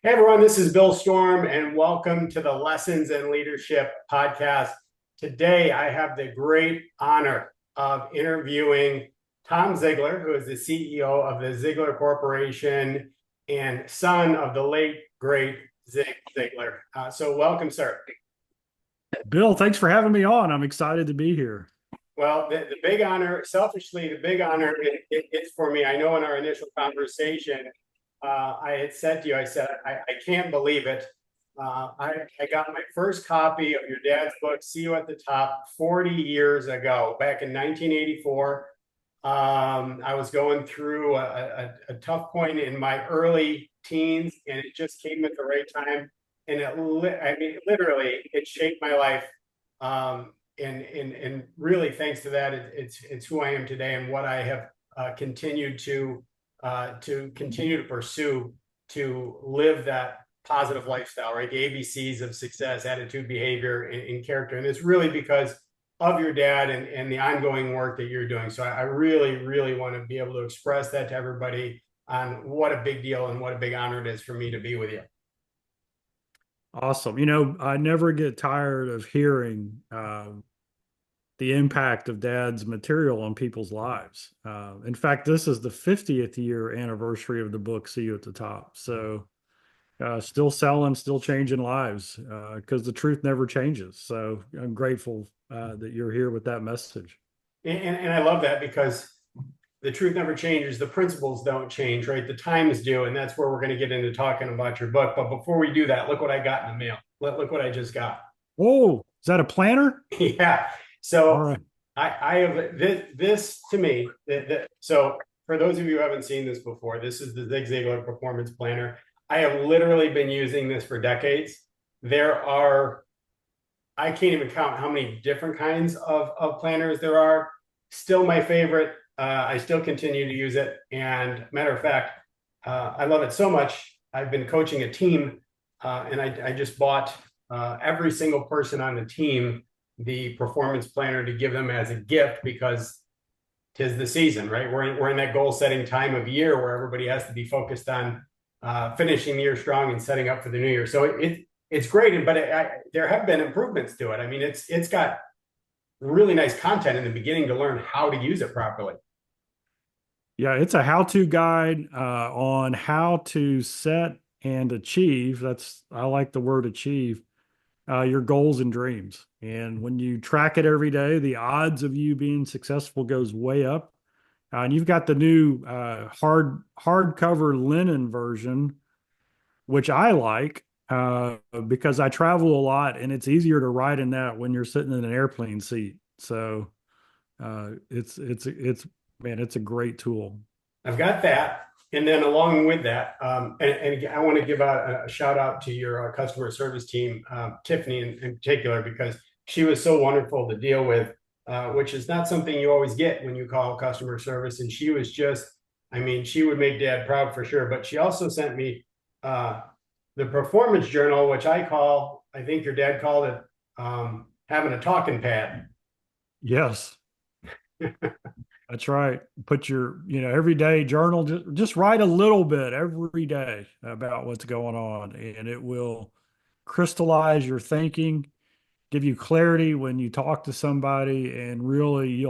Hey everyone, this is Bill Storm, and welcome to the Lessons in Leadership podcast. Today, I have the great honor of interviewing Tom Ziglar, who is the CEO of the Ziglar Corporation and son of the late, great Zig Ziglar. So welcome, sir. Bill, thanks for having me on. I'm excited to be here. Well, the big honor, selfishly, the big honor is for me. I know in our initial conversation, I had said to you, I can't believe it. I got my first copy of your dad's book, See You at the Top, 40 years ago, back in 1984. I was going through a tough point in my early teens, and it just came at the right time. And literally, it shaped my life. And really, thanks to that, it's who I am today and what I have continued to continue to pursue to live that positive lifestyle, right? The ABCs of success, attitude, behavior, and character. And it's really because of your dad and the ongoing work that you're doing. So I really, really want to be able to express that to everybody on what a big deal and what a big honor it is for me to be with you. Awesome. I never get tired of hearing the impact of Dad's material on people's lives. In fact, this is the 50th year anniversary of the book, See You at the Top. So, still selling, still changing lives because the truth never changes. So, I'm grateful that you're here with that message. And I love that because the truth never changes. The principles don't change, right? The times do. And that's where we're going to get into talking about your book. But before we do that, look what I got in the mail. Look what I just got. Whoa, is that a planner? Yeah. All So right. I have this to me. So for those of you who haven't seen this before, this is the Zig Ziglar Performance Planner. I have literally been using this for decades. I can't even count how many different kinds of planners there are. Still my favorite. I still continue to use it. And matter of fact, I love it so much. I've been coaching a team, and I just bought every single person on the team the performance planner to give them as a gift because tis the season, right? We're in that goal setting time of year where everybody has to be focused on finishing the year strong and setting up for the new year. So it's great, but there have been improvements to it. I mean, it's got really nice content in the beginning to learn how to use it properly. Yeah, it's a how-to guide on how to set and achieve. I like the word achieve, your goals and dreams. And when you track it every day, the odds of you being successful goes way up. And you've got the new hardcover linen version, which I like because I travel a lot and it's easier to write in that when you're sitting in an airplane seat. So it's man, it's a great tool. I've got that. And then along with that, and I want to give out a shout out to your customer service team, Tiffany in particular, because she was so wonderful to deal with, which is not something you always get when you call customer service. And she was just, I mean, she would make Dad proud for sure. But she also sent me uh, the performance journal, which I think your dad called it having a talking pad. Yes. That's right. Put everyday journal, just write a little bit every day about what's going on, and it will crystallize your thinking, give you clarity when you talk to somebody, and really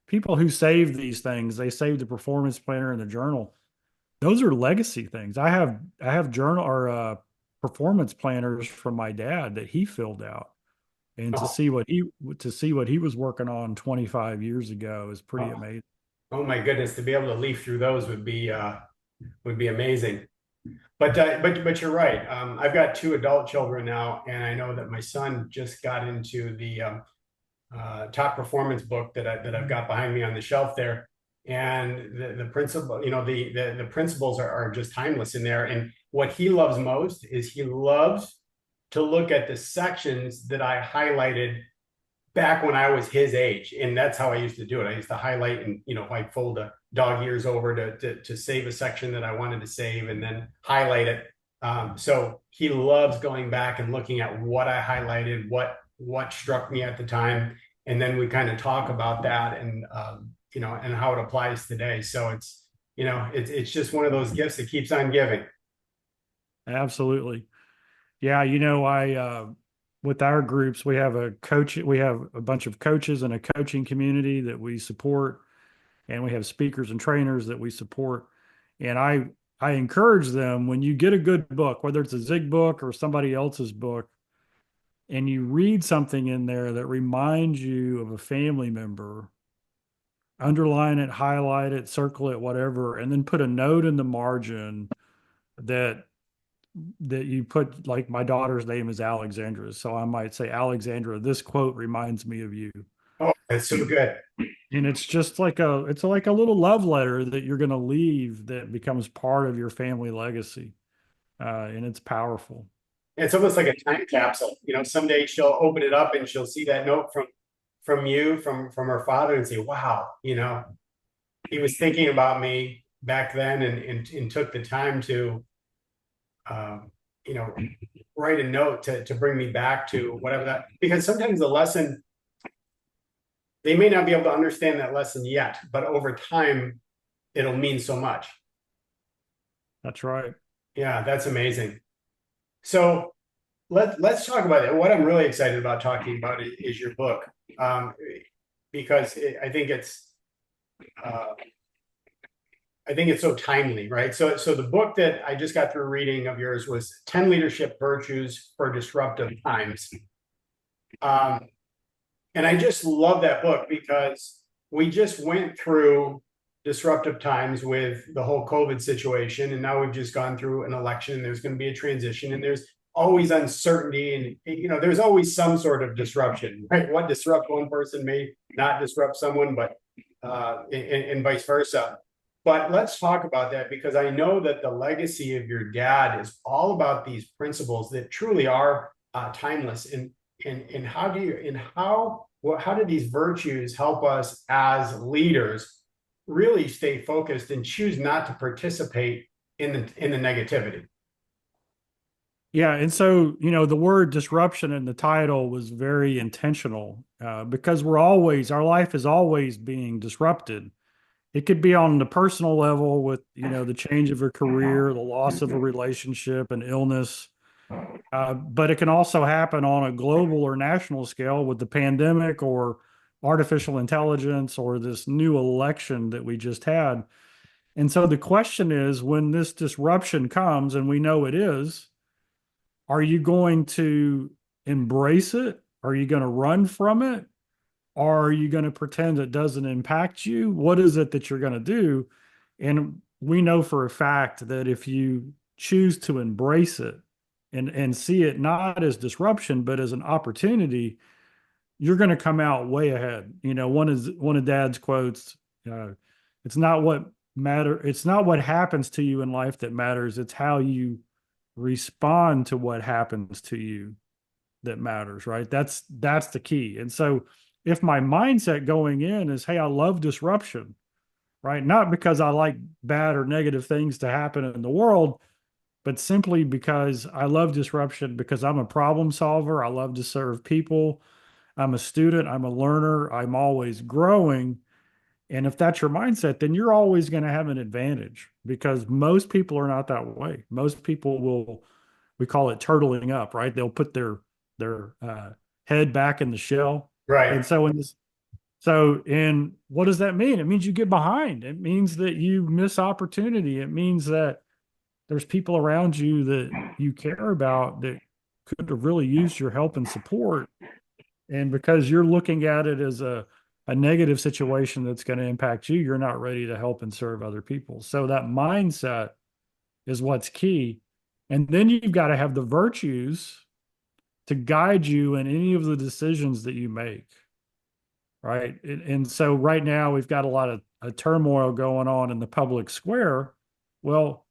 people who save these things, they save the performance planner and the journal. Those are legacy things. I have journal or performance planners from my dad that he filled out. And Oh, to see what he was working on 25 years ago is pretty oh, amazing. oh my goodness, to be able to leaf through those would be amazing. But you're right. I've got two adult children now, and I know that my son just got into the top performance book that I've got behind me on the shelf there. And the principle, the principles are just timeless in there. And what he loves most is he loves to look at the sections that I highlighted back when I was his age. And that's how I used to do it. I used to highlight and, like fold the dog ears over to save a section that I wanted to save and then highlight it. So he loves going back and looking at what I highlighted, what struck me at the time. And then we kind of talk about that and, and how it applies today. So it's just one of those gifts that keeps on giving. Absolutely. Yeah, with our groups, we have a bunch of coaches and a coaching community that we support, and we have speakers and trainers that we support. And I encourage them, when you get a good book, whether it's a Zig book or somebody else's book, and you read something in there that reminds you of a family member, underline it, highlight it, circle it, whatever, and then put a note in the margin that you put, like, my daughter's name is Alexandra. So I might say, Alexandra, this quote reminds me of you. Oh, that's so good. And it's just like it's like a little love letter that you're going to leave that becomes part of your family legacy. And it's powerful. It's almost like a time capsule. Someday she'll open it up and she'll see that note from you, from her father, and say, wow, he was thinking about me back then, and took the time to um, you know, write a note to bring me back to whatever that, because sometimes the lesson, they may not be able to understand that lesson yet, but over time, it'll mean so much. That's right. Yeah, that's amazing. So let's talk about it. What I'm really excited about talking about is your book, because uh, I think it's so timely, right? So the book that I just got through reading of yours was 10 Leadership Virtues for Disruptive Times. Um, and I just love that book because we just went through disruptive times with the whole COVID situation. And now we've just gone through an election. There's going to be a transition, and there's always uncertainty. And, there's always some sort of disruption, right? What disrupts one person may not disrupt someone, but and vice versa. But let's talk about that, because I know that the legacy of your dad is all about these principles that truly are timeless. And how do these virtues help us as leaders really stay focused and choose not to participate in the negativity? Yeah, and so the word disruption in the title was very intentional, because our life is always being disrupted. It could be on the personal level with the change of a career, the loss of a relationship, an illness, but it can also happen on a global or national scale with the pandemic or artificial intelligence or this new election that we just had. And so the question is, when this disruption comes, and we know it is, are you going to embrace it? Are you going to run from it? Or are you going to pretend it doesn't impact you? What is it that you're going to do? And we know for a fact that if you choose to embrace it and see it not as disruption, but as an opportunity, you're going to come out way ahead. One of Dad's quotes, uh, it's not what happens to you in life that matters. It's how you respond to what happens to you that matters, right? That's the key. And so if my mindset going in is, hey, I love disruption, right? Not because I like bad or negative things to happen in the world, but simply because I love disruption, because I'm a problem solver. I love to serve people. I'm a student. I'm a learner. I'm always growing. And if that's your mindset, then you're always going to have an advantage, because most people are not that way. Most people we call it turtling up, right? They'll put their head back in the shell. Right. And and what does that mean? It means you get behind. It means that you miss opportunity. It means that there's people around you that you care about that could have really used your help and support. And because you're looking at it as a negative situation that's going to impact you, you're not ready to help and serve other people. So that mindset is what's key. And then you've got to have the virtues to guide you in any of the decisions that you make. Right. And so right now we've got a lot of turmoil going on in the public square. Well,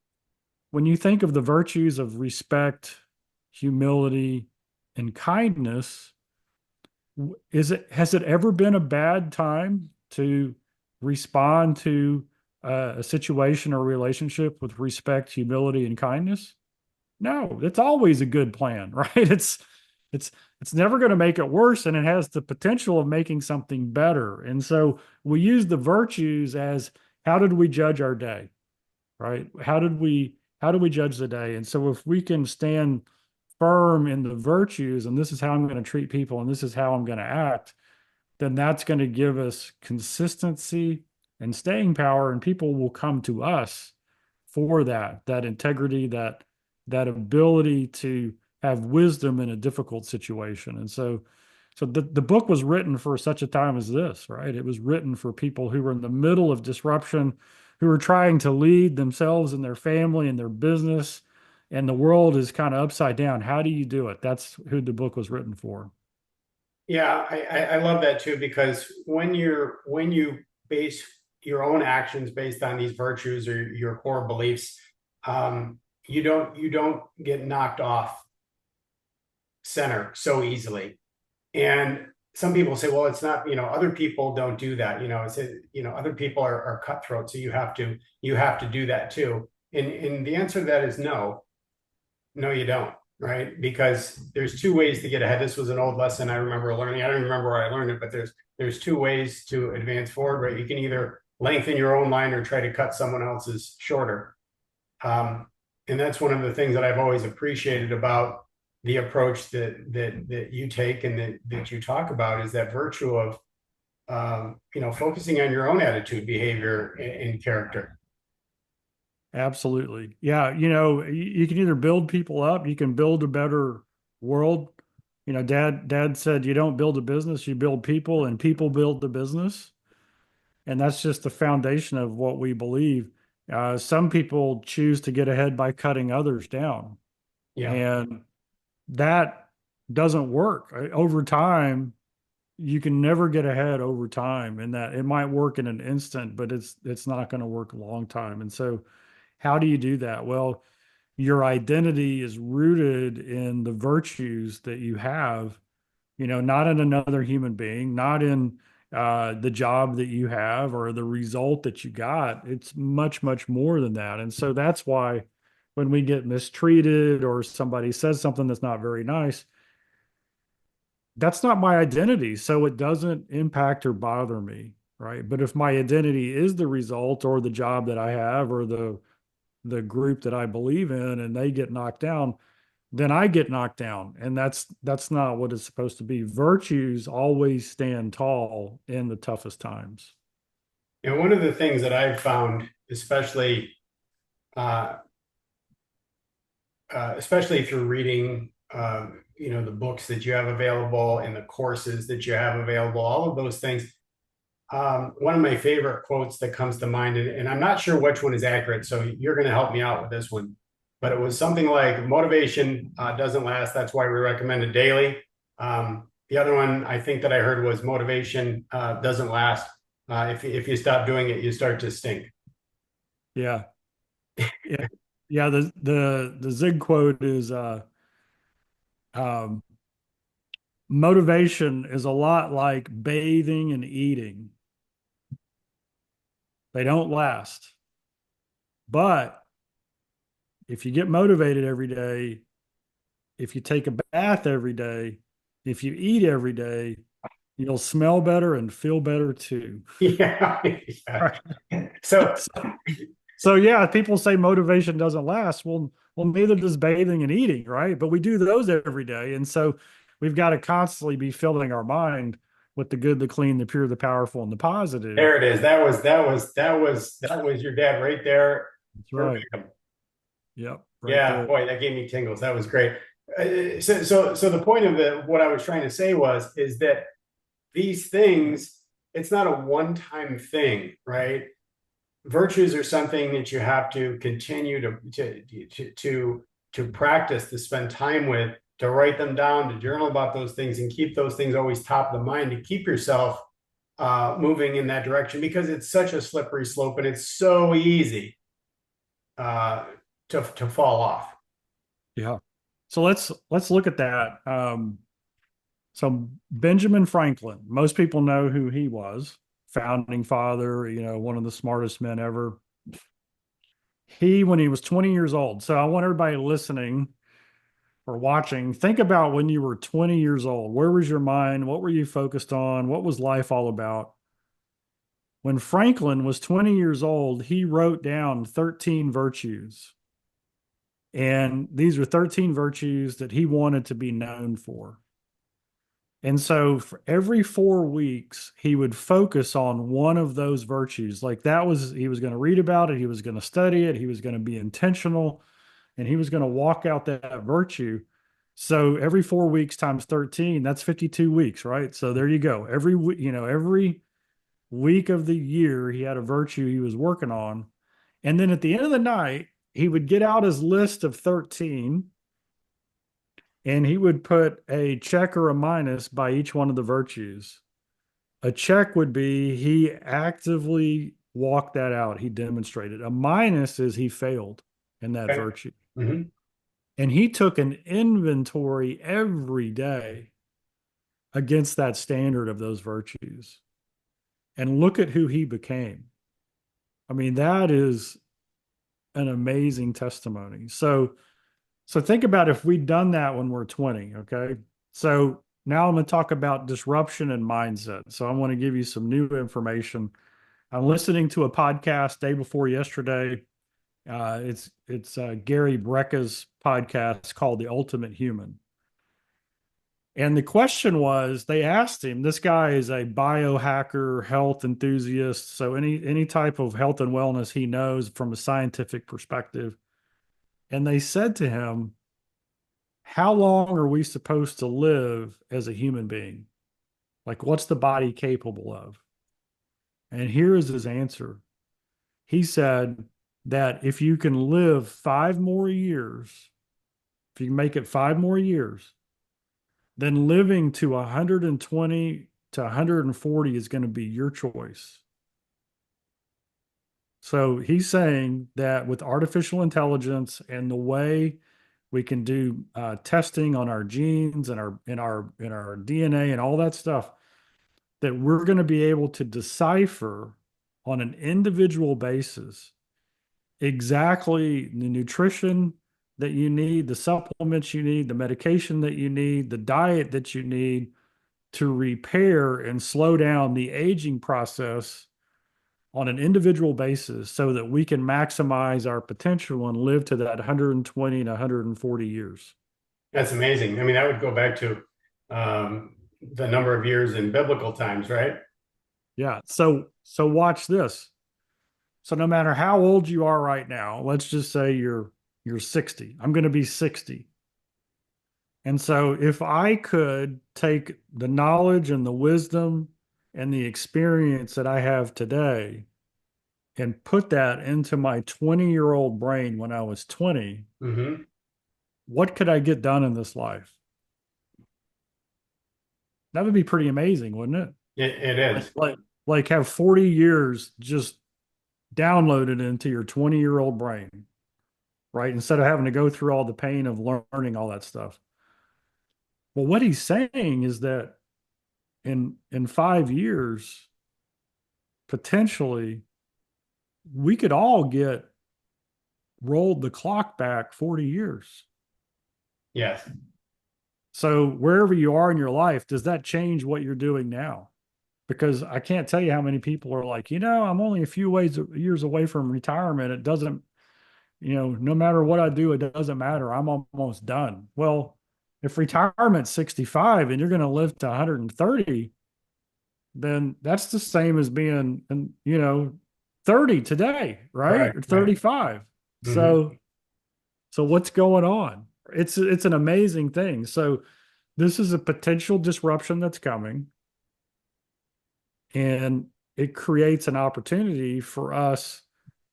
when you think of the virtues of respect, humility, and kindness, has it ever been a bad time to respond to a situation or relationship with respect, humility, and kindness? No, it's always a good plan, right? It's it's never going to make it worse, and it has the potential of making something better. And so we use the virtues as, how did we judge our day, right? How do we judge the day? And so if we can stand firm in the virtues, and this is how I'm going to treat people, and this is how I'm going to act, then that's going to give us consistency and staying power, and people will come to us for that integrity, that ability to have wisdom in a difficult situation. And so the book was written for such a time as this, right? It was written for people who were in the middle of disruption, who were trying to lead themselves and their family and their business, and the world is kind of upside down. How do you do it? That's who the book was written for. Yeah, I love that too, because when you base your own actions based on these virtues or your core beliefs, you don't get knocked off center so easily. And some people say, well, it's not, other people don't do that. Other people are cutthroat, so you have to do that too. And the answer to that is no. No, you don't, right? Because there's two ways to get ahead. This was an old lesson I remember learning. I don't remember where I learned it, but there's two ways to advance forward, right? You can either lengthen your own line or try to cut someone else's shorter. And that's one of the things that I've always appreciated about the approach that you take and that you talk about is that virtue of focusing on your own attitude, behavior, and character. Absolutely. Yeah. You can either build people up, you can build a better world. Dad said you don't build a business, you build people, and people build the business. And that's just the foundation of what we believe. Some people choose to get ahead by cutting others down, Yeah. and that doesn't work. Over time, you can never get ahead over time, and that it might work in an instant, but it's not going to work a long time. And so, how do you do that? Well, your identity is rooted in the virtues that you have, not in another human being, not in the job that you have or the result that you got. It's much, much more than that. And so that's why when we get mistreated or somebody says something that's not very nice, that's not my identity. So it doesn't impact or bother me. Right. But if my identity is the result or the job that I have or the group that I believe in and they get knocked down, then I get knocked down. And that's not what it's supposed to be. Virtues always stand tall in the toughest times. And one of the things that I've found, uh, especially through reading, the books that you have available and the courses that you have available, all of those things. One of my favorite quotes that comes to mind, and I'm not sure which one is accurate, so you're going to help me out with this one, but it was something like motivation doesn't last. That's why we recommend it daily. The other one I think that I heard was motivation doesn't last. If you stop doing it, you start to stink. Yeah. Yeah. Yeah. The Zig quote is um, motivation is a lot like bathing and eating. They don't last. But if you get motivated every day, if you take a bath every day, if you eat every day, you'll smell better and feel better too. Yeah. Right. Yeah. So So yeah, people say motivation doesn't last. Well, neither does bathing and eating, right? But we do those every day. And so we've got to constantly be filling our mind with the good, the clean, the pure, the powerful, and the positive. there it is. That was your dad right there. That's right. Verbatim. Yep, right Yeah, there. boy, that gave me tingles. That was great. So the point of what I was trying to say is that these things, it's not a one-time thing, right? Virtues are something that you have to continue to practice, to spend time with, to write them down, to journal about those things, and keep those things always top of the mind to keep yourself moving in that direction because it's such a slippery slope and it's so easy uh, to fall off. Yeah. So let's look at that. So Benjamin Franklin, most people know who he was, founding father, one of the smartest men ever. When he was 20 years old. So I want everybody listening or watching, think about when you were 20 years old. Where was your mind? What were you focused on? What was life all about? When Franklin was 20 years old, he wrote down 13 virtues. And these are 13 virtues that he wanted to be known for. And so for every 4 weeks, he would focus on one of those virtues. Like that was, he was going to read about it, he was going to study it, he was going to be intentional, and he was going to walk out that virtue. So every 4 weeks times 13, that's 52 weeks, right? So there you go. Every week, every week of the year, he had a virtue he was working on. And then at the end of the night, he would get out his list of 13 and he would put a check or a minus by each one of the virtues. A check would be he actively walked that out, he demonstrated. A minus is he failed in that Okay. virtue. Mhm. And he took an inventory every day against that standard of those virtues. And look at who he became. I mean, that is an amazing testimony. So think about if we'd done that when we're 20, okay? So now I'm going to talk about disruption and mindset. So I want to give you some new information. I'm listening to a podcast day before yesterday. It's Gary Brecka's podcast called The Ultimate Human. And the question was, they asked him, this guy is a biohacker, health enthusiast, so any type of health and wellness he knows from a scientific perspective. And they said to him, how long are we supposed to live as a human being? Like, what's the body capable of? And here is his answer. He said that if you can live 5 more years, if you can make it 5 more years, then living to 120 to 140 is going to be your choice. So he's saying that with artificial intelligence and the way we can do testing on our genes and our DNA and all that stuff, that we're going to be able to decipher on an individual basis exactly the nutrition that you need, the supplements you need, the medication that you need, the diet that you need to repair and slow down the aging process on an individual basis so that we can maximize our potential and live to that 120 and 140 years. That's amazing. I mean, that would go back to the number of years in biblical times, right? Yeah. So watch this. So no matter how old you are right now, let's just say you're 60. I'm going to be 60. And so if I could take the knowledge and the wisdom and the experience that I have today and put that into my 20-year-old brain when I was 20, Hmm. what could I get done in this life? That would be pretty amazing, wouldn't it? It Like is. like like have 40 years just downloaded into your 20-year-old brain, right? Instead of having to go through all the pain of learning all that stuff. Well, what he's saying is that in 5 years, potentially, we could all get rolled the clock back 40 years. Yes. So wherever you are in your life, does that change what you're doing now? Because I can't tell you how many people are like, I'm only a few years away from retirement. It doesn't, no matter what I do, it doesn't matter. I'm almost done. Well, if retirement's 65 and you're going to live to 130, then that's the same as being, 30 today, right? Right. Or Right. 35. Hmm. So what's going on? It's an amazing thing. So this is a potential disruption that's coming, and it creates an opportunity for us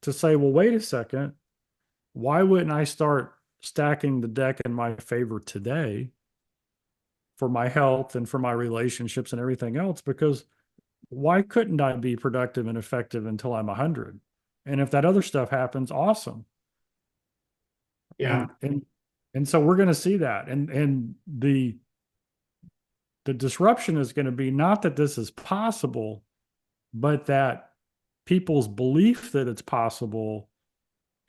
to say, well, wait a second, why wouldn't I start stacking the deck in my favor today for my health and for my relationships and everything else? Because why couldn't I be productive and effective until I'm 100? And if that other stuff happens, awesome. Yeah. And so we're going to see that. And the disruption is going to be not that this is possible, but that people's belief that it's possible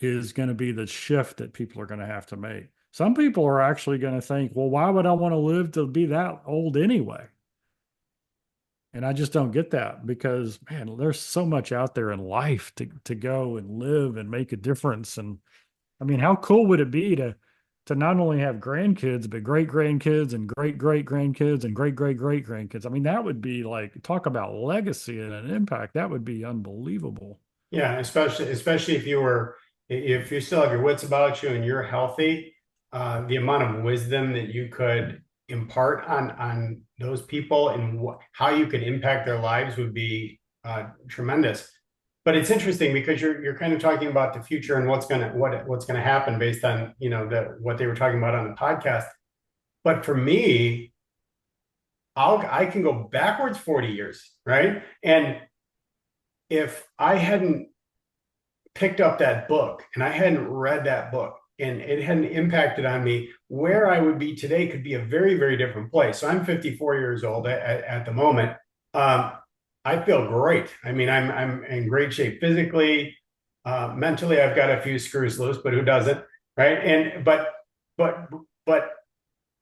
is going to be the shift that people are going to have to make. Some people are actually going to think, well, why would I want to live to be that old anyway? And I just don't get that because, man, there's so much out there in life to go and live and make a difference. And I mean, how cool would it be to not only have grandkids, but great grandkids and great great grandkids and great great great grandkids? I mean, that would be like, talk about legacy and an impact. That would be unbelievable. Yeah, especially if you still have your wits about you and you're healthy, the amount of wisdom that you could impart on those people and how you could impact their lives would be tremendous. But it's interesting because you're kind of talking about the future and what's gonna happen based on what they were talking about on the podcast. But for me, I can go backwards 40 years, right? And if I hadn't picked up that book and I hadn't read that book and it hadn't impacted on me, where I would be today could be a very, very different place. So I'm 54 years old at the moment. Um, I feel great. I mean, I'm in great shape physically, mentally. I've got a few screws loose, but who doesn't, right? But but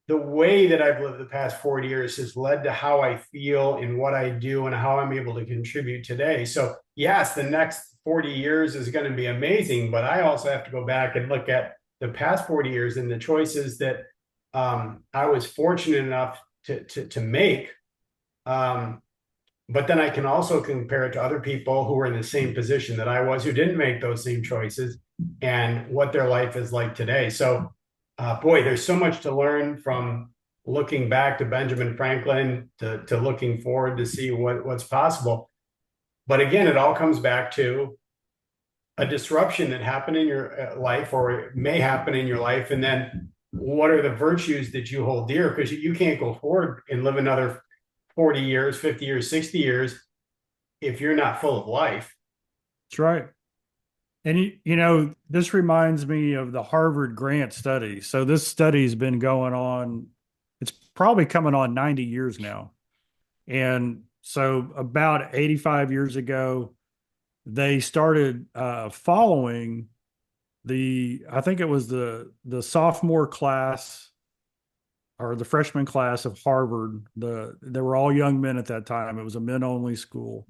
the way that I've lived the past 40 years has led to how I feel and what I do and how I'm able to contribute today. So, yes, the next 40 years is going to be amazing, but I also have to go back and look at the past 40 years and the choices that I was fortunate enough to make. But then I can also compare it to other people who were in the same position that I was, who didn't make those same choices and what their life is like today. So, boy, there's so much to learn from looking back to Benjamin Franklin to looking forward to see what's possible. But again, it all comes back to a disruption that happened in your life or it may happen in your life. And then what are the virtues that you hold dear? Because you can't go forward and live another 40 years, 50 years, 60 years if you're not full of life. That's right. And this reminds me of the Harvard Grant study. So this study's been going on, it's probably coming on 90 years now. And so about 85 years ago, they started following I think it was the sophomore class or the freshman class of Harvard. They were all young men at that time. It was a men only school.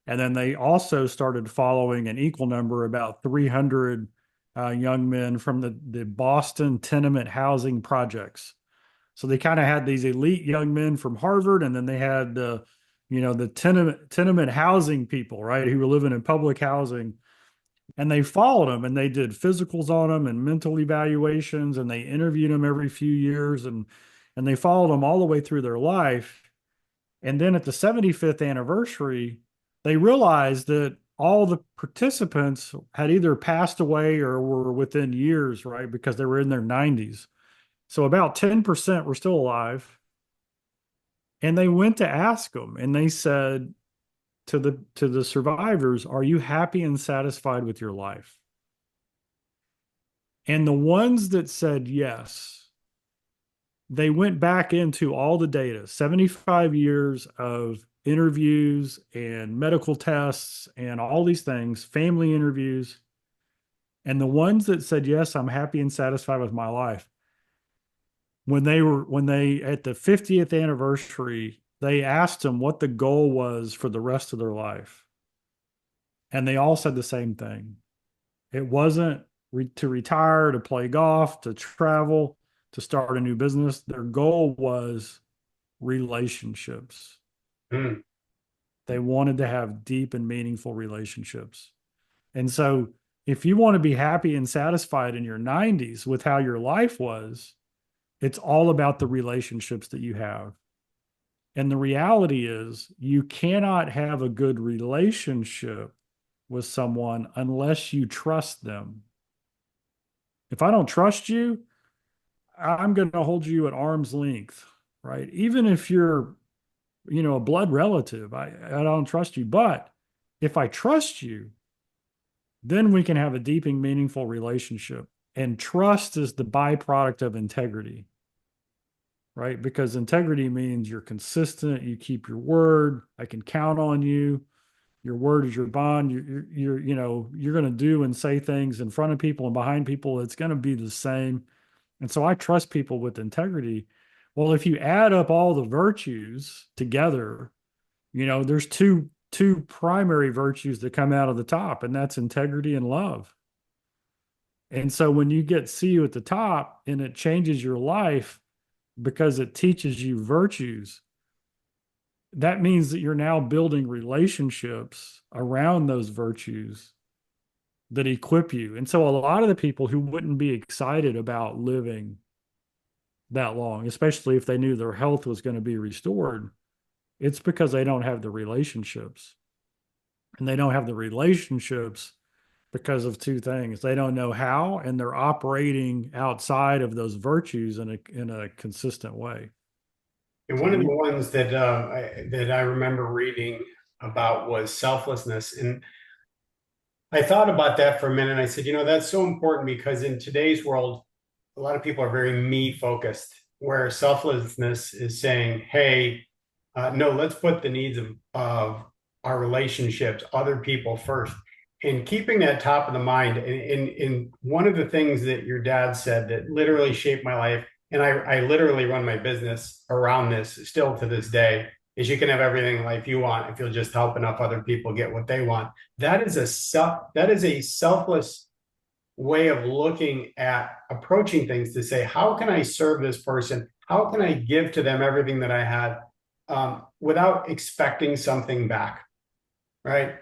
And then they also started following an equal number, about 300 young men from the Boston tenement housing projects. So they kind of had these elite young men from Harvard, and then they had the tenement housing people, right, who were living in public housing. And they followed them and they did physicals on them and mental evaluations, and they interviewed them every few years, and they followed them all the way through their life. And then at the 75th anniversary, they realized that all the participants had either passed away or were within years, right? Because they were in their 90s. So about 10% were still alive. And they went to ask them and they said to the survivors, "Are you happy and satisfied with your life?" And the ones that said yes, they went back into all the data, 75 years of interviews and medical tests and all these things, family interviews. And the ones that said, yes, I'm happy and satisfied with my life, when they at the 50th anniversary, they asked them what the goal was for the rest of their life. And they all said the same thing. It wasn't to retire, to play golf, to travel, to start a new business. Their goal was relationships. Mm. They wanted to have deep and meaningful relationships. And so, if you want to be happy and satisfied in your 90s with how your life was, it's all about the relationships that you have. And the reality is, you cannot have a good relationship with someone unless you trust them. If I don't trust you, I'm going to hold you at arm's length, right? Even if you're, a blood relative, I don't trust you. But if I trust you, then we can have a deep and meaningful relationship. And trust is the byproduct of integrity, right? Because integrity means you're consistent, you keep your word, I can count on you. Your word is your bond. You're going to do and say things in front of people and behind people. It's going to be the same. And so I trust people with integrity. Well, if you add up all the virtues together, there's two primary virtues that come out of the top, and that's integrity and love. And so when you get see you at the top and it changes your life because it teaches you virtues, that means that you're now building relationships around those virtues that equip you. And so a lot of the people who wouldn't be excited about living that long, especially if they knew their health was going to be restored, it's because they don't have the relationships. And they don't have the relationships because of two things. They don't know how, and they're operating outside of those virtues in a consistent way. And So one of the we, ones that I remember reading about was selflessness. And I thought about that for a minute. I said, that's so important because in today's world, a lot of people are very me focused, where selflessness is saying, hey, no, let's put the needs of our relationships, other people first. And keeping that top of the mind. And one of the things that your dad said that literally shaped my life, and I literally run my business around this still to this day, is you can have everything in life you want if you'll just help enough other people get what they want. That is a selfless way of looking at approaching things to say, how can I serve this person? How can I give to them everything that I had without expecting something back, right?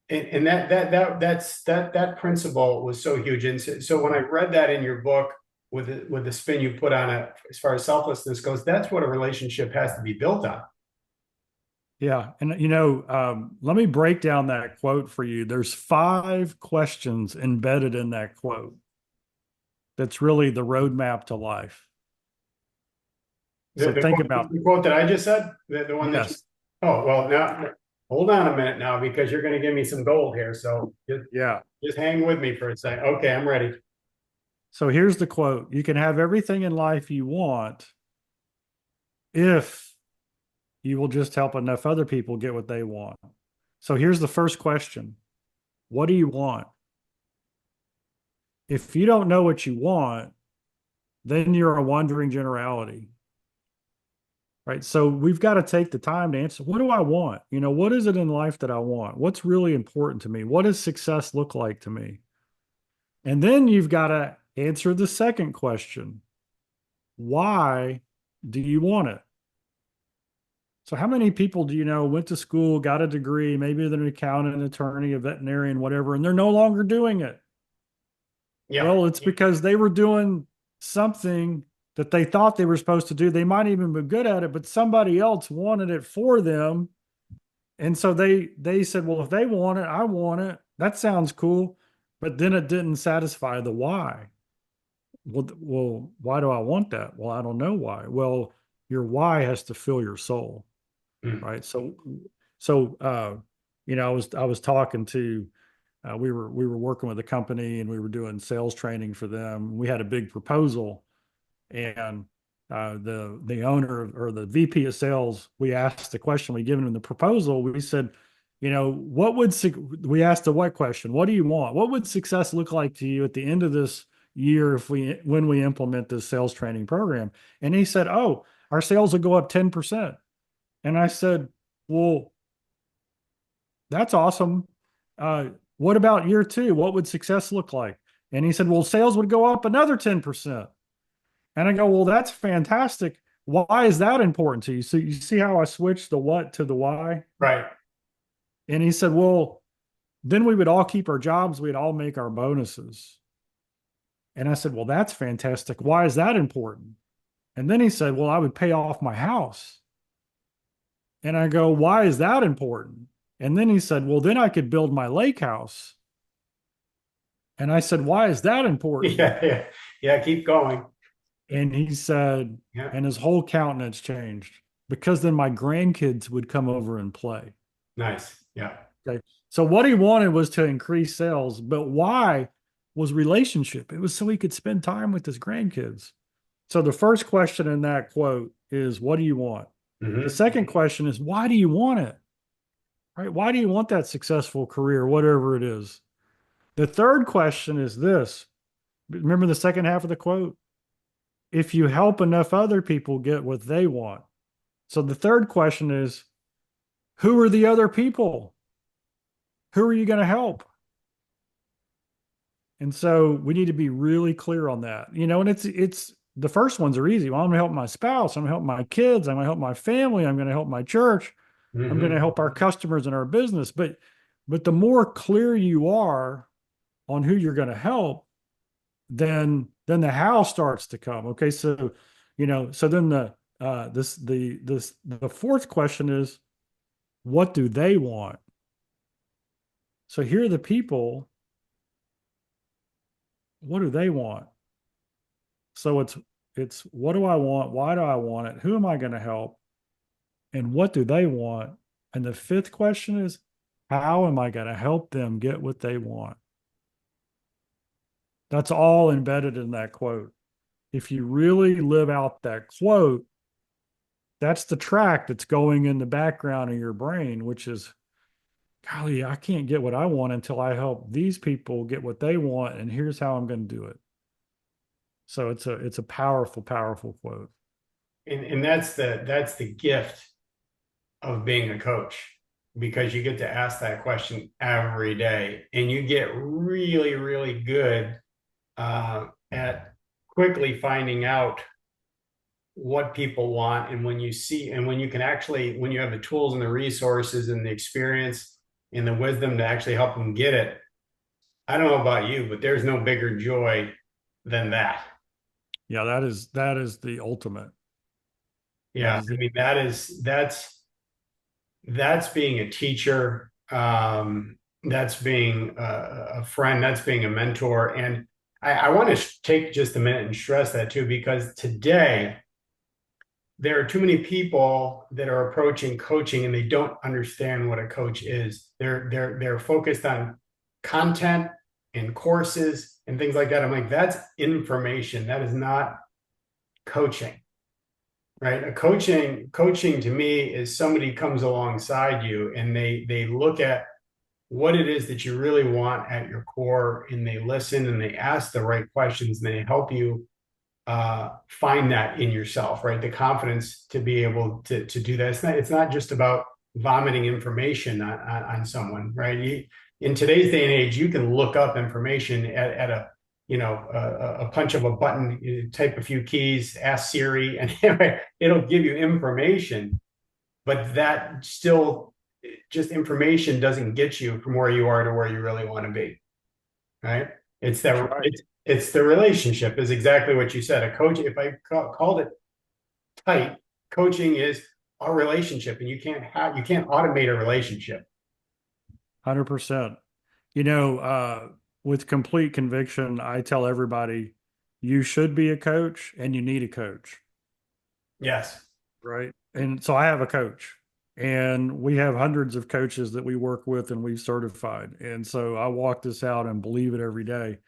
And that principle was so huge. And so when I read that in your book with the spin you put on it, as far as selflessness goes, that's what a relationship has to be built on. yeah. And, let me break down that quote for you. There's 5 questions embedded in that quote. That's really the roadmap to life. The, So the, think quote, about, the quote that I just said, the one that you, yes. oh, well, now hold on a minute now because you're going to give me some gold here. So Yeah. just hang with me for a second. Okay, I'm ready. So here's the quote. You can have everything in life you want if you will just help enough other people get what they want. So here's the first question. What do you want? If you don't know what you want, then you're a wandering generality, right? So we've got to take the time to answer, what do I want? What is it in life that I want? What's really important to me? What does success look like to me? And then you've got to answer the second question. Why do you want it? So how many people do you know went to school, got a degree, maybe they're an accountant, an attorney, a veterinarian, whatever, and they're no longer doing it? Yeah. Well, it's because they were doing something that they thought they were supposed to do. They might even be good at it, but somebody else wanted it for them. And so they said, well, if they want it, I want it. That sounds cool. But then it didn't satisfy the why. Well, why do I want that? Well, I don't know why. Well, your why has to fill your soul, Mm. right? So I was talking to we were working with a company and we were doing sales training for them. We had a big proposal, and the owner or the VP of sales, we asked the question, we given him the proposal. We said, we asked the what question? What do you want? What would success look like to you at the end of this year when we implement this sales training program? And he said, oh, our sales will go up 10%. And I said, well, that's awesome. Uh, what about year 2? What would success look like? And he said, well, sales would go up another 10%. And I go, well, that's fantastic. Why is that important to you? So you see how I switched the what to the why? Right. And he said, well, then we would all keep our jobs. We'd all make our bonuses. And I said, well, that's fantastic. Why is that important? And then he said, well, I would pay off my house. And I go, why is that important? And then he said, well, then I could build my lake house. And I said, why is that important? Yeah. Yeah. Yeah. Keep going. And he said, Yeah. and his whole countenance changed because then my grandkids would come over and play. Nice. Yeah. Okay. So what he wanted was to increase sales, but why was relationship? It was so he could spend time with his grandkids. So the first question in that quote is, what do you want? The Hmm. second question is, why do you want it? Right? Why do you want that successful career, whatever it is? The third question is this. Remember the second half of the quote? If you help enough other people get what they want. So the third question is, who are the other people? Who are you going to help? And so we need to be really clear on that. And it's the first ones are easy. Well, I'm going to help my spouse, I'm going to help my kids, I'm going to help my family, I'm going to help my church, I'm going to Hmm. help our customers and our business. But the more clear you are on who you're going to help, then the how starts to come. Okay, so so then the fourth question is, what do they want? So here are the people, what do they want? So it's what do I want? Why do I want it? Who am I going to help? And what do they want? And the fifth question is, how am I going to help them get what they want? That's all embedded in that quote. If you really live out that quote, that's the track that's going in the background of your brain, which is, golly, I can't get what I want until I help these people get what they want. And here's how I'm going to do it. So it's a powerful, powerful quote. And that's the gift of being a coach, because you get to ask that question every day, and you get really, really good at quickly finding out what people want. And when you see, and when you can actually, when you have the tools and the resources and the experience and the wisdom to actually help them get it, I don't know about you, but there's no bigger joy than that. Yeah, that is the ultimate. That Yeah, is I the mean, that's being a teacher. That's being a friend. That's being a mentor. And I want to take just a minute and stress that too, because today there are too many people that are approaching coaching and they don't understand what a coach is. They're focused on content and courses and things like that. I'm like, that's information. That is not coaching, right? A coaching to me is somebody comes alongside you and they look at what it is that you really want at your core, and they listen and they ask the right questions and they help you find that in yourself, right? The confidence to be able to do that. It's not just about vomiting information on someone, right? In today's day and age, you can look up information at a punch of a button. You type a few keys, ask Siri, and it'll give you information. But that still, just information doesn't get you from where you are to where you really want to be, right? It's That's that right. it's the relationship is exactly what you said. A coach, if I called it tight, coaching is a relationship, and you can't automate a relationship. 100%. You know, with complete conviction, I tell everybody you should be a coach and you need a coach, Yes. right? And so I have a coach, and we have hundreds of coaches that we work with and we've certified. And so I walk this out and believe it every day.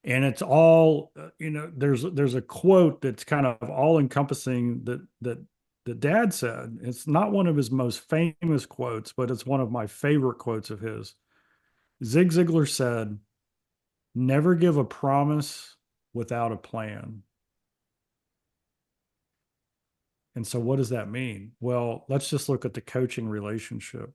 And it's all, there's a quote that's kind of all encompassing that Dad said. It's not one of his most famous quotes, but it's one of my favorite quotes of his. Zig Ziglar said, "Never give a promise without a plan." And so, what does that mean? Well, let's just look at the coaching relationship.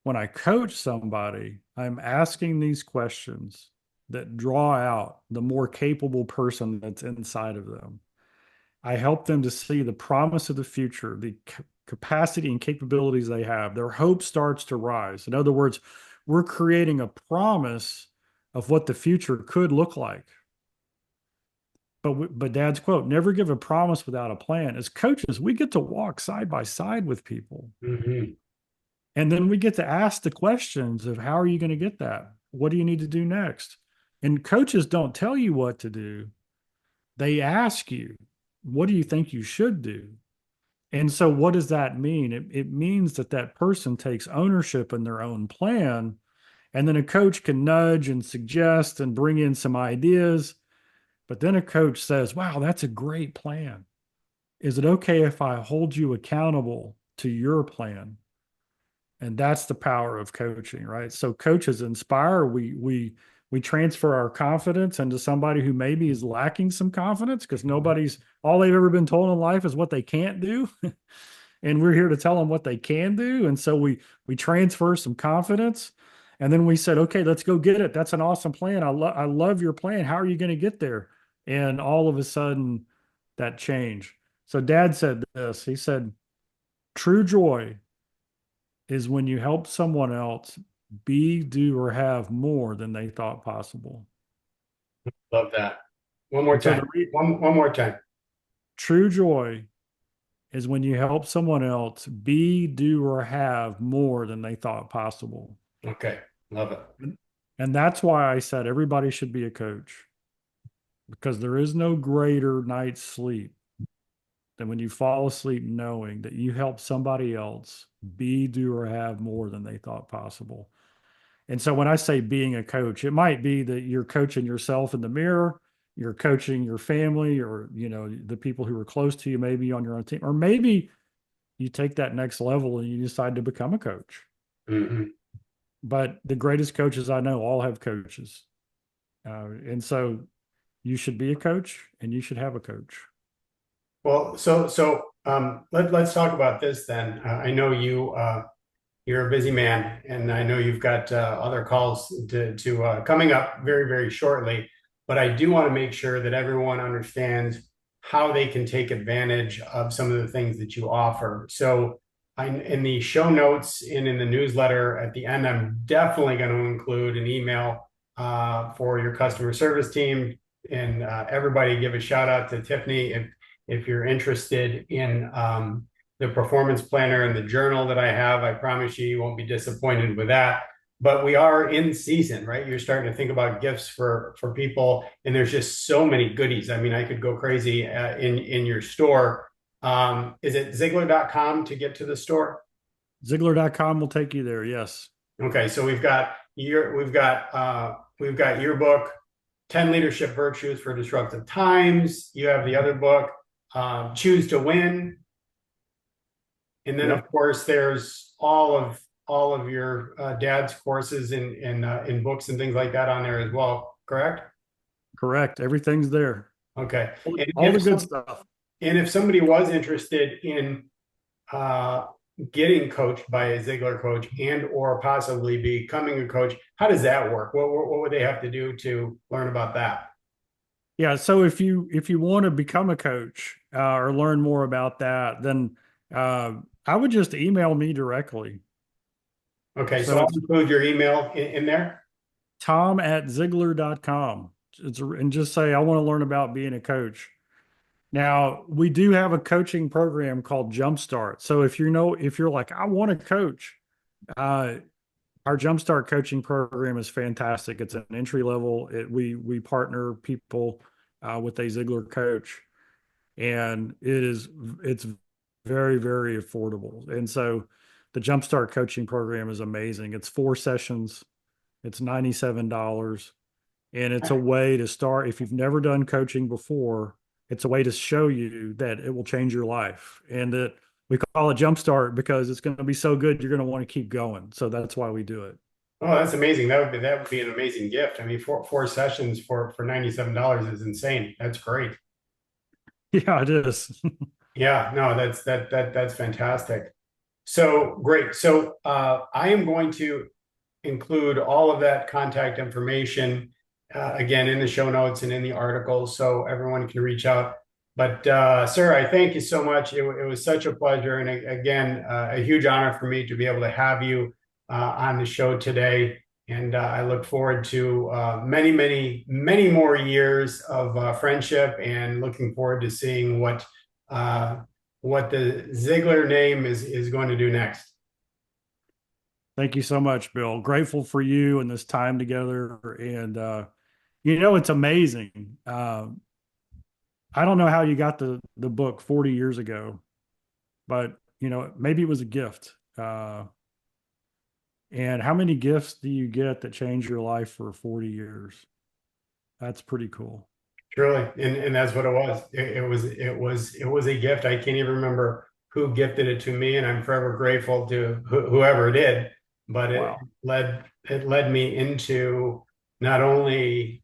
When I coach somebody, I'm asking these questions that draw out the more capable person that's inside of them. I help them to see the promise of the future, the capacity and capabilities they have. Their hope starts to rise. In other words, we're creating a promise of what the future could look like. But Dad's quote, never give a promise without a plan. As coaches, we get to walk side by side with people. Mm-hmm. And then we get to ask the questions of, how are you going to get that? What do you need to do next? And coaches don't tell you what to do. They ask you, what do you think you should do? And so, what does that mean? It means that that person takes ownership in their own plan. And then a coach can nudge and suggest and bring in some ideas. But then a coach says, wow, that's a great plan. Is it okay if I hold you accountable to your plan? And that's the power of coaching, right? So coaches inspire. We transfer our confidence into somebody who maybe is lacking some confidence, because nobody's all they've ever been told in life is what they can't do. And we're here to tell them what they can do. And so we transfer some confidence, And then we said, okay, let's go get it. That's an awesome plan. I love your plan. How are you going to get there? And all of a sudden that changed. So dad said this. He said, true joy is when you help someone else be, do, or have more than they thought possible. Love that. One more And so time. One more time. true joy is when you help someone else be, do, or have more than they thought possible. Okay. Love it. And that's why I said everybody should be a coach, because there is no greater night's sleep than when you fall asleep knowing that you help somebody else be, do, or have more than they thought possible. And so when I say being a coach, it might be that you're coaching yourself in the mirror, you're coaching your family, or the people who are close to you, maybe on your own team, or maybe you take that next level and you decide to become a coach. Hmm. But the greatest coaches I know all have coaches. And so you should be a coach and you should have a coach. Well, let's talk about this then. I know you're a busy man, and I know you've got other calls to coming up very, very shortly. But I do want to make sure that everyone understands how they can take advantage of some of the things that you offer. So, in the show notes and in the newsletter at the end, I'm definitely going to include an email for your customer service team, and everybody give a shout out to Tiffany if you're interested in the performance planner and the journal that I have. I promise you, you won't be disappointed with that. But we are in season, right? You're starting to think about gifts for people, and there's just so many goodies. I mean, I could go crazy in your store. Is it Ziglar.com to get to the store? Ziglar.com will take you there. Yes. Okay, so we've got your book, 10 Leadership Virtues for Disruptive Times. You have the other book, Choose to Win. And then, Yep. of course, there's all of your dad's courses in books and things like that on there as well. Correct? Correct. Everything's there. Okay. And All the good stuff. if somebody was interested in uh, getting coached by a Ziglar coach and or possibly becoming a coach, how does that work? What would they have to do to learn about that? Yeah. So if you want to become a coach or learn more about that, then I would just email me directly. Okay, So so I'll it's include your email in there. tom@ziglar.com. And just say, I want to learn about being a coach. Now, we do have a coaching program called Jumpstart. So if you're like, I want to coach, uh, our Jumpstart coaching program is fantastic. It's an entry level. We partner people with a Ziglar coach, and it's very, very affordable. And so the Jumpstart coaching program is amazing. It's 4 sessions. It's $97. And it's a way to start. If you've never done coaching before, it's a way to show you that it will change your life. And that we call it Jumpstart because it's going to be so good, you're going to want to keep going. So that's why we do it. Oh, that's amazing. That would be an amazing gift. I mean, four sessions for $97 is insane. That's great. Yeah, it is. Yeah, no, that's fantastic. So great. So I am going to include all of that contact information again in the show notes and in the article, so everyone can reach out. But sir, I thank you so much. It was such a pleasure, and again, a huge honor for me to be able to have you on the show today. And I look forward to many, many, many more years of friendship, and looking forward to seeing uh, what the Ziglar name is going to do next. Thank you so much, Bill. Grateful for you and this time together. And, it's amazing. I don't know how you got the book 40 years ago, but, maybe it was a gift. And how many gifts do you get that change your life for 40 years? That's pretty cool. Truly, and that's what it was. It was a gift. I can't even remember who gifted it to me, and I'm forever grateful to whoever did. But it Wow. led it led me into not only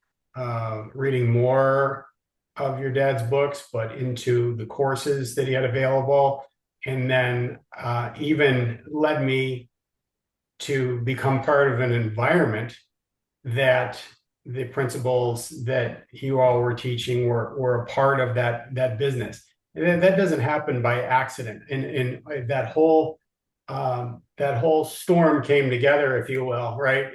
reading more of your dad's books, but into the courses that he had available, and then even led me to become part of an environment that the principles that you all were teaching were a part of that business. And that doesn't happen by accident. And that whole storm came together, if you will, right?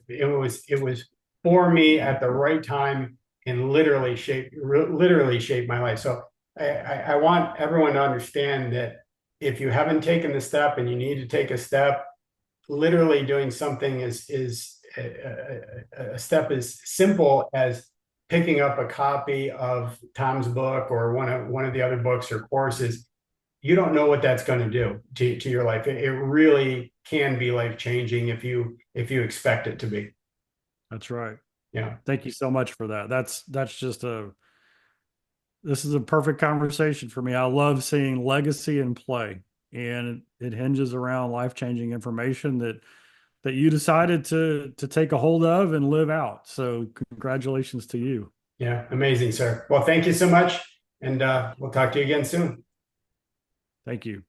It was for me at the right time and literally shaped my life. So I want everyone to understand that if you haven't taken the step and you need to take a step, literally doing something is a step as simple as picking up a copy of Tom's book or one of the other books or courses. You don't know what that's going to do to your life. It really can be life changing if you expect it to be. That's right. Yeah. Thank you so much for that. That's just this is a perfect conversation for me. I love seeing legacy in play, and it hinges around life-changing information that you decided to take a hold of and live out. So congratulations to you. Yeah. Amazing, sir. Well, thank you so much. And we'll talk to you again soon. Thank you.